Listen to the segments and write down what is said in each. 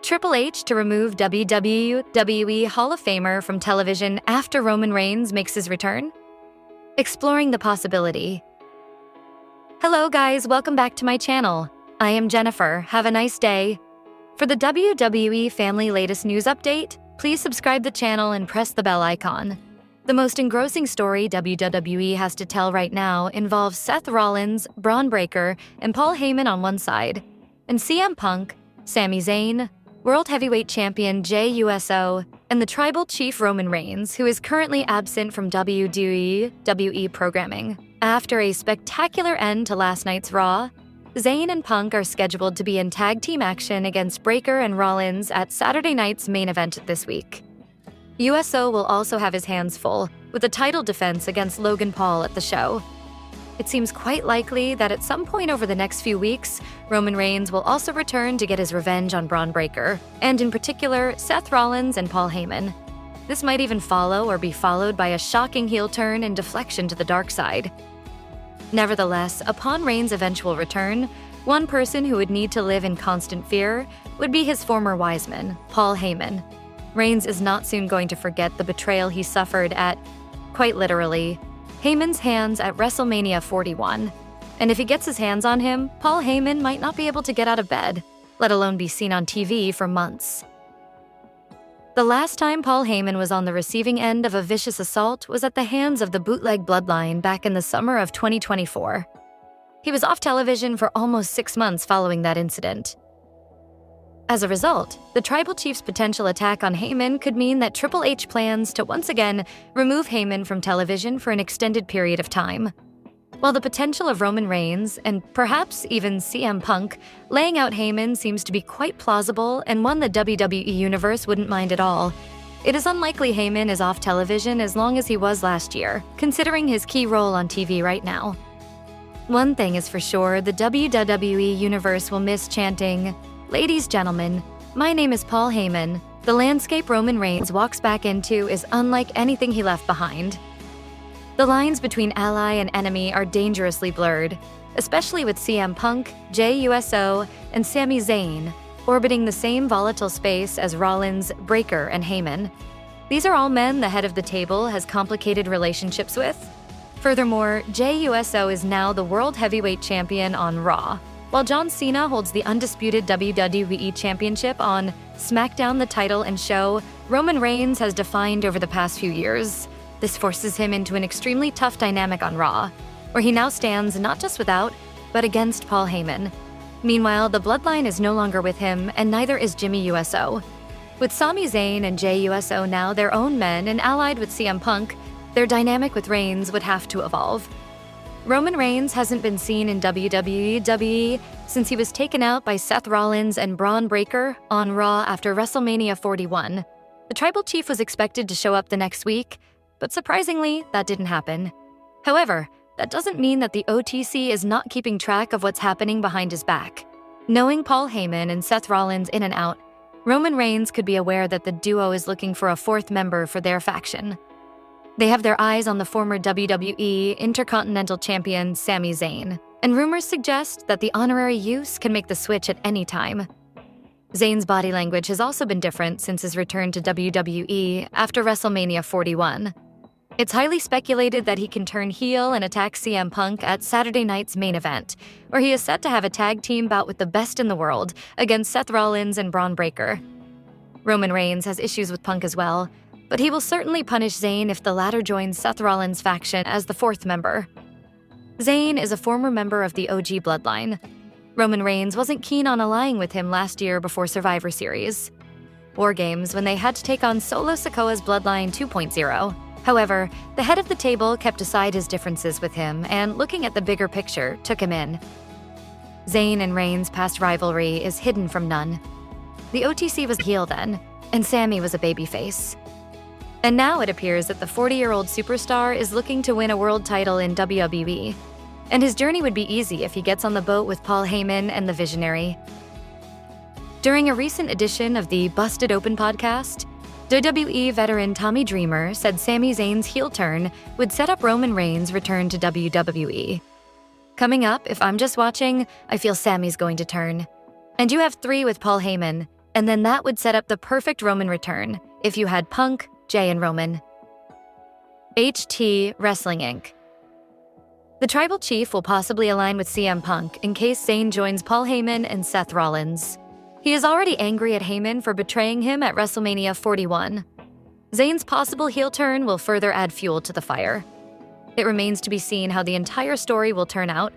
Triple H to remove WWE Hall of Famer from television after Roman Reigns makes his return? Exploring the possibility. Hello guys, welcome back to my channel. I am Jennifer, have a nice day. For the WWE family latest news update, please subscribe the channel and press the bell icon. The most engrossing story WWE has to tell right now involves Seth Rollins, Braun Breaker, and Paul Heyman on one side, and CM Punk, Sami Zayn, World Heavyweight Champion Jey Uso, and the Tribal Chief Roman Reigns, who is currently absent from WWE programming. After a spectacular end to last night's Raw, Zayn and Punk are scheduled to be in tag team action against Breaker and Rollins at Saturday night's main event this week. USO will also have his hands full with a title defense against Logan Paul at the show. It seems quite likely that at some point over the next few weeks, Roman Reigns will also return to get his revenge on Braun Breaker, and in particular, Seth Rollins and Paul Heyman. This might even follow or be followed by a shocking heel turn and deflection to the dark side. Nevertheless, upon Reigns' eventual return, one person who would need to live in constant fear would be his former wise man, Paul Heyman. Reigns is not soon going to forget the betrayal he suffered at, quite literally, Heyman's hands at WrestleMania 41. And if he gets his hands on him, Paul Heyman might not be able to get out of bed, let alone be seen on TV for months. The last time Paul Heyman was on the receiving end of a vicious assault was at the hands of the Bootleg Bloodline back in the summer of 2024. He was off television for almost 6 months following that incident. As a result, the Tribal Chief's potential attack on Heyman could mean that Triple H plans to once again remove Heyman from television for an extended period of time. While the potential of Roman Reigns, and perhaps even CM Punk, laying out Heyman seems to be quite plausible and one the WWE Universe wouldn't mind at all, it is unlikely Heyman is off television as long as he was last year, considering his key role on TV right now. One thing is for sure, the WWE Universe will miss chanting, "Ladies, gentlemen, my name is Paul Heyman. The landscape Roman Reigns walks back into is unlike anything he left behind." The lines between ally and enemy are dangerously blurred, especially with CM Punk, Jey Uso, and Sami Zayn orbiting the same volatile space as Rollins, Breaker, and Heyman. These are all men the head of the table has complicated relationships with. Furthermore, Jey Uso is now the World Heavyweight Champion on Raw, while John Cena holds the undisputed WWE Championship on SmackDown. The title and show Roman Reigns has defined over the past few years. This forces him into an extremely tough dynamic on Raw, where he now stands not just without, but against Paul Heyman. Meanwhile, the bloodline is no longer with him, and neither is Jimmy Uso. With Sami Zayn and Jey Uso now their own men and allied with CM Punk, their dynamic with Reigns would have to evolve. Roman Reigns hasn't been seen in WWE since he was taken out by Seth Rollins and Braun Breaker on Raw after WrestleMania 41. The Tribal Chief was expected to show up the next week, but surprisingly, that didn't happen. However, that doesn't mean that the OTC is not keeping track of what's happening behind his back. Knowing Paul Heyman and Seth Rollins in and out, Roman Reigns could be aware that the duo is looking for a fourth member for their faction. They have their eyes on the former WWE Intercontinental Champion Sami Zayn, and rumors suggest that the honorary use can make the switch at any time. Zayn's body language has also been different since his return to WWE after WrestleMania 41. It's highly speculated that he can turn heel and attack CM Punk at Saturday night's main event, where he is set to have a tag team bout with the best in the world against Seth Rollins and Braun Breaker. Roman Reigns has issues with Punk as well, but he will certainly punish Zayn if the latter joins Seth Rollins' faction as the fourth member. Zayn is a former member of the OG bloodline. Roman Reigns wasn't keen on allying with him last year before Survivor Series War Games when they had to take on Solo Sikoa's Bloodline 2.0. However, the head of the table kept aside his differences with him and, looking at the bigger picture, took him in. Zayn and Reigns' past rivalry is hidden from none. The OTC was heel then, and Sami was a babyface. And now it appears that the 40-year-old superstar is looking to win a world title in WWE. And his journey would be easy if he gets on the boat with Paul Heyman and the Visionary. During a recent edition of the Busted Open podcast, WWE veteran Tommy Dreamer said Sami Zayn's heel turn would set up Roman Reigns' return to WWE. Coming up, if I'm just watching, I feel Sami's going to turn. And you have 3 with Paul Heyman. And then that would set up the perfect Roman return if you had Punk, Jay, and Roman. HT Wrestling Inc. The Tribal Chief will possibly align with CM Punk in case Zayn joins Paul Heyman and Seth Rollins. He is already angry at Heyman for betraying him at WrestleMania 41. Zayn's possible heel turn will further add fuel to the fire. It remains to be seen how the entire story will turn out.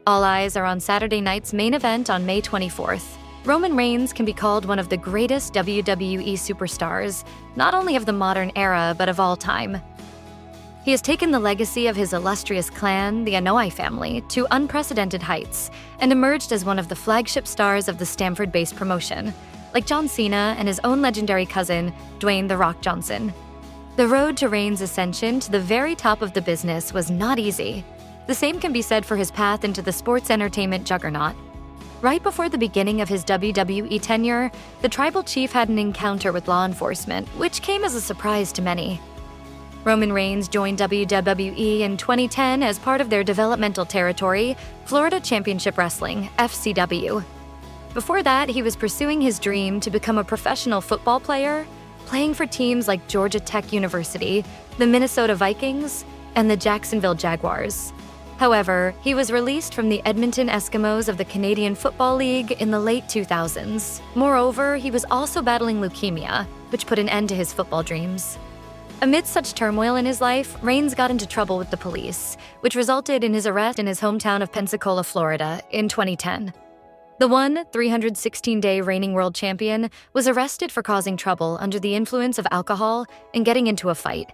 All eyes are on Saturday night's main event on May 24th. Roman Reigns can be called one of the greatest WWE superstars, not only of the modern era, but of all time. He has taken the legacy of his illustrious clan, the anoa'i family, to unprecedented heights and emerged as one of the flagship stars of the Stamford-based promotion, like John Cena and his own legendary cousin, Dwayne "The Rock" Johnson. The road to Reigns' ascension to the very top of the business was not easy. The same can be said for his path into the sports entertainment juggernaut. Right before the beginning of his WWE tenure, the Tribal Chief had an encounter with law enforcement, which came as a surprise to many. Roman Reigns joined WWE in 2010 as part of their developmental territory, Florida Championship Wrestling, FCW. Before that, he was pursuing his dream to become a professional football player, playing for teams like Georgia Tech University, the Minnesota Vikings, and the Jacksonville Jaguars. However, he was released from the Edmonton Eskimos of the Canadian Football League in the late 2000s. Moreover, he was also battling leukemia, which put an end to his football dreams. Amid such turmoil in his life, Reigns got into trouble with the police, which resulted in his arrest in his hometown of Pensacola, Florida, in 2010. The 316-day reigning world champion was arrested for causing trouble under the influence of alcohol and getting into a fight.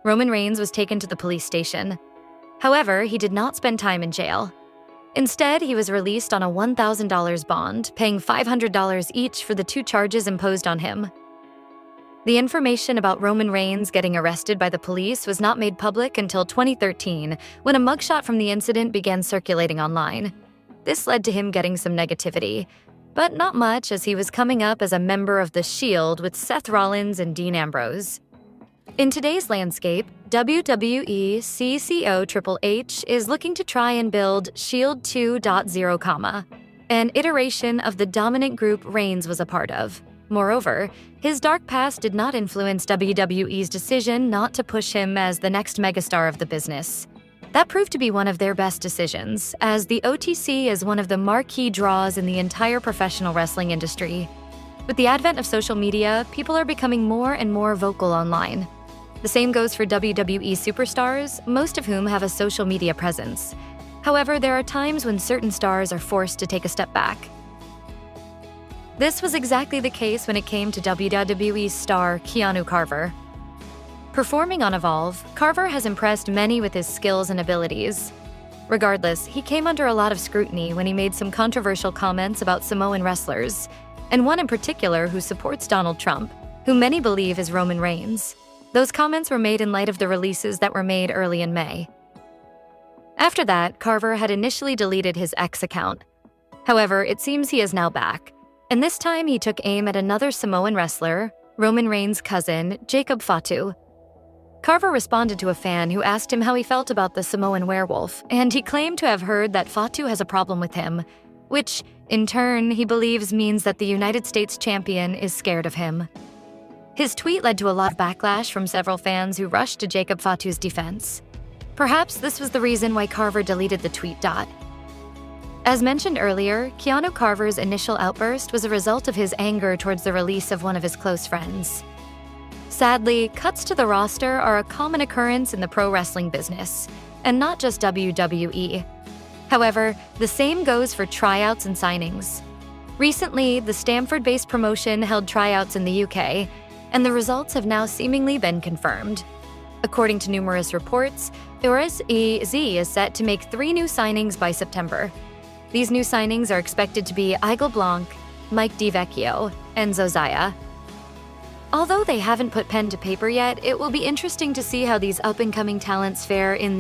Roman Reigns was taken to the police station. However, he did not spend time in jail. Instead, he was released on a $1,000 bond, paying $500 each for the 2 charges imposed on him. The information about Roman Reigns getting arrested by the police was not made public until 2013, when a mugshot from the incident began circulating online. This led to him getting some negativity, but not much, as he was coming up as a member of The Shield with Seth Rollins and Dean Ambrose. In today's landscape, WWE CCO Triple H is looking to try and build Shield 2.0, an iteration of the dominant group Reigns was a part of. Moreover, his dark past did not influence WWE's decision not to push him as the next megastar of the business. That proved to be one of their best decisions, as the OTC is one of the marquee draws in the entire professional wrestling industry. With the advent of social media, people are becoming more and more vocal online. The same goes for WWE superstars, most of whom have a social media presence. However, there are times when certain stars are forced to take a step back. This was exactly the case when it came to WWE star Keanu Carver. Performing on Evolve, Carver has impressed many with his skills and abilities. Regardless, he came under a lot of scrutiny when he made some controversial comments about Samoan wrestlers, and one in particular who supports Donald Trump, who many believe is Roman Reigns. Those comments were made in light of the releases that were made early in May. After that, Carver had initially deleted his X account. However, it seems he is now back. And this time he took aim at another Samoan wrestler, Roman Reigns' cousin, Jacob Fatu. Carver responded to a fan who asked him how he felt about the Samoan werewolf, and he claimed to have heard that Fatu has a problem with him, which, in turn, he believes means that the United States champion is scared of him. His tweet led to a lot of backlash from several fans who rushed to Jacob Fatu's defense. Perhaps this was the reason why Carver deleted the tweet. As mentioned earlier, Keanu Carver's initial outburst was a result of his anger towards the release of one of his close friends. Sadly, cuts to the roster are a common occurrence in the pro wrestling business, and not just WWE. However, the same goes for tryouts and signings. Recently, the Stamford-based promotion held tryouts in the UK, and the results have now seemingly been confirmed. According to numerous reports, Rousey is set to make 3 new signings by September. These new signings are expected to be Igel Blanc, Mike DiVecchio, and Zozaya. Although they haven't put pen to paper yet, it will be interesting to see how these up-and-coming talents fare in the